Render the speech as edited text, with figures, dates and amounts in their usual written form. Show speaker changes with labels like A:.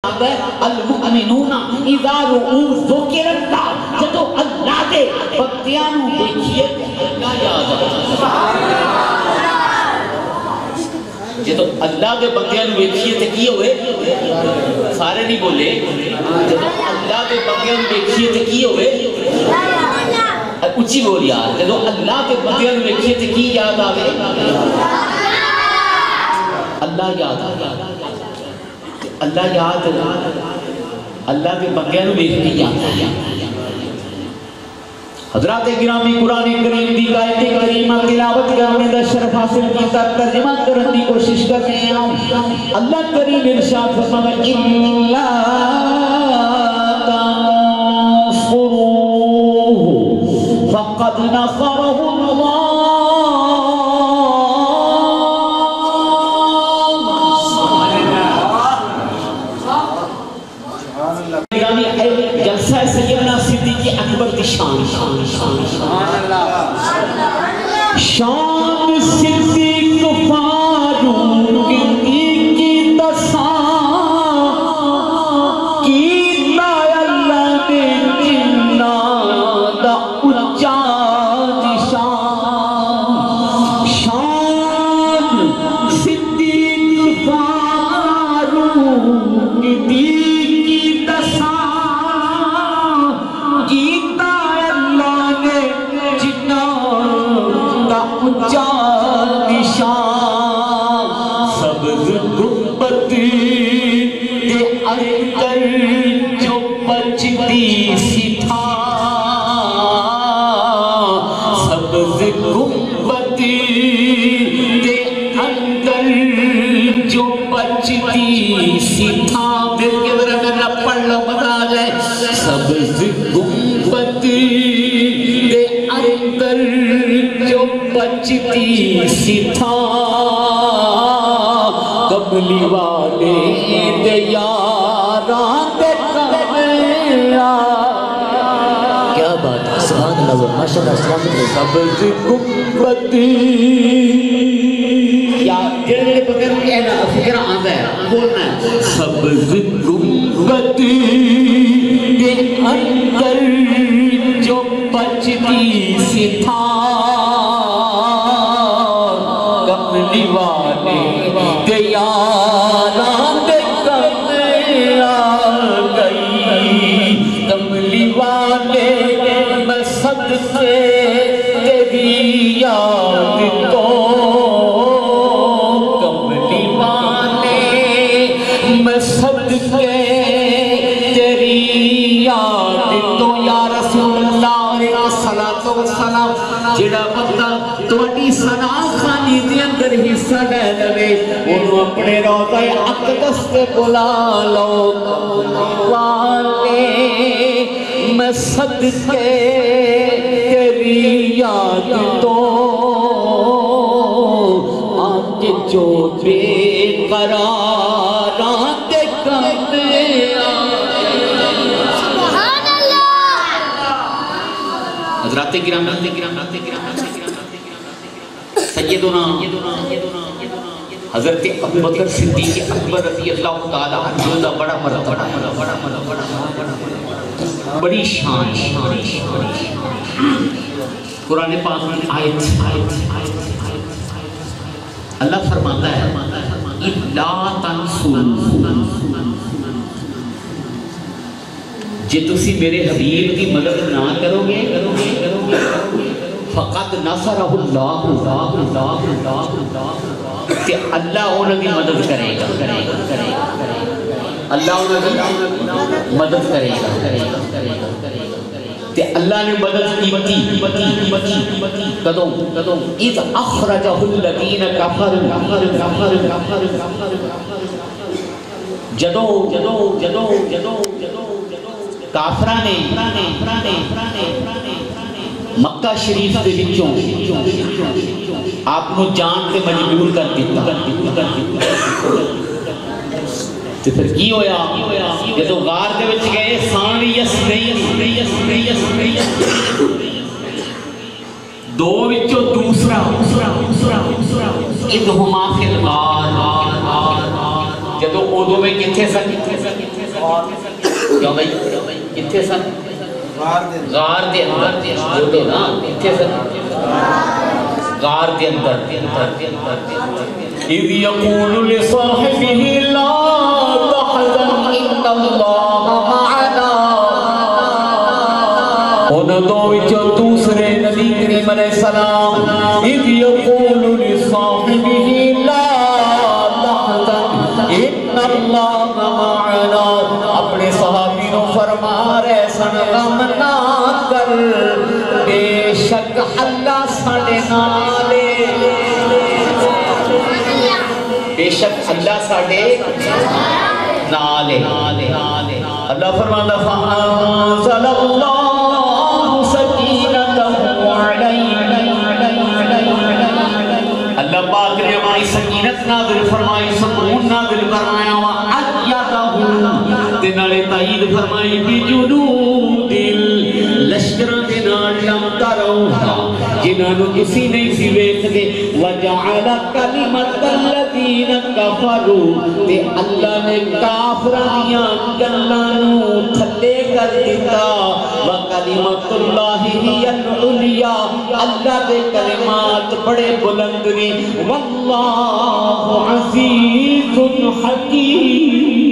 A: المؤمنون اذا رؤوا ذکر اللہ، جدو اللہ دے بندیاں نوں دیکھیے اللہ یاد آئے، جدو اللہ دے بندیاں نوں دیکھیے تے کی ہوئے؟ سارے نہیں بولے، جدو اللہ دے بندیاں نوں دیکھیے تے کی ہوئے؟ اچھی بول یار، جدو اللہ دے بندیاں نوں دیکھیے تے کی یاد آئے؟ اللہ یاد آئے، اللہ یاد اللہ کے بندیاں نوں دیکھ کے یاد آیا۔ حضرات گرامی قرآن کریم دی آیت کریمہ تلاوت کرنے دا شرف حاصل کیتا، ترجمہ کرنے دی کوشش کرنے ہیں۔ اللہ کریم ارشاد فرمایا الا تنصروہ فقد نصرہ اللہ۔ جلسہ سیدنا صدیق اکبر کی شان شان صدیق فاروق کی تسان کی لا اللہ نے جنہ دا اچا نشان، شان صدیق فاروق کی بچتی سی تھا کملی والے دے یاراں دے کملا۔ کیا بات ہے، سبحان اللہ، ماشاءاللہ، السلام علیکم۔ سبز گنبدی یا جڑے بغیر کہنا فکر آندا ہے بولنا ہے، سبز گنبدی دے اندر جو بچتی سی تھا کملی والے دے یاراں دے کملے آ گئی، کملی والے میں صدقے تیری یاد تو، کملی والے میں صدقے تیری یاد تو۔ یا رسول اللہ علیہ السلام، جڑا بندہ تواڈی ثنا خانی دے اندر حصہ لے لوے انہوں اپنے روضہ اقدس تے بلا لو، والے میں صدقے تیری یاد تو آنکھ جو بے قراراں دے کملے آ۔ حضرات کرام سیدنا حضرت ابوبکر صدیق اکبر رضی اللہ تعالی عنہ کا بڑا مرتبہ، بڑی شان، قرآن پاک میں آیت اللہ فرماتا ہے الا تنصروہ، جے تسی میرے حبیب کی مدد نہ کرو گے فقد نصرہ اللہ، کہ اللہ انہوں کی مدد کرے گا، اللہ انہوں کی مدد کرے گا۔ کہ اللہ نے مدد کی کدوں اذ اخرجہ الذین کفروا، جدو کافرہ نے مکہ شریف دے وچوں آپ کو جان کے مجبور کر دیتا، تو پھر کی ہویا؟ جدو غار دے وچ گئے سانی یس دو وچوں دوسرا اذ ہما فی الغار، جدو اودو میں کتھے سن کیوں بھائی کتنے سن غار دے اندر بولو نا کتنے سن غار دے اندر اذ یقول لصاحبہ لا تحزن ان اللہ معنا ان دو وچوں دوسرے نبی کریم علیہ السلام اذ یقول لصاحبہ لا تحزن ان اللہ معنا اپنے صحابی نو فرما رہے سن غم نہ کر بے شک اللہ ساڑے نالے بے شک اللہ ساڑے نالے اللہ فرماتا فَأَنزَلَ اللَّهُ سَكِينَتَهُ عَلَيْهِ اللہ پاک نے ہماری سکینت نازل فرمائی سکون نازل فرمایا وَأَيَّدَهُ دنالے تائید فرمائی بِجُنُودِ لشکران دنال لم تروہا جنہوں کسی نہیں سی ویکھ دے وَجَعَلَ كَلِمَةَ الَّذِينَ كَفَرُوا تے اللہ نے کافرانیاں گلانوں تھلے کر دیتا وَكَلِمَةُ اللَّهِ هِيَ الْعُلْيَا اللہ دے کلمات بڑے بلند نے وَاللَّهُ عَزِيزٌ حَكِيمٌ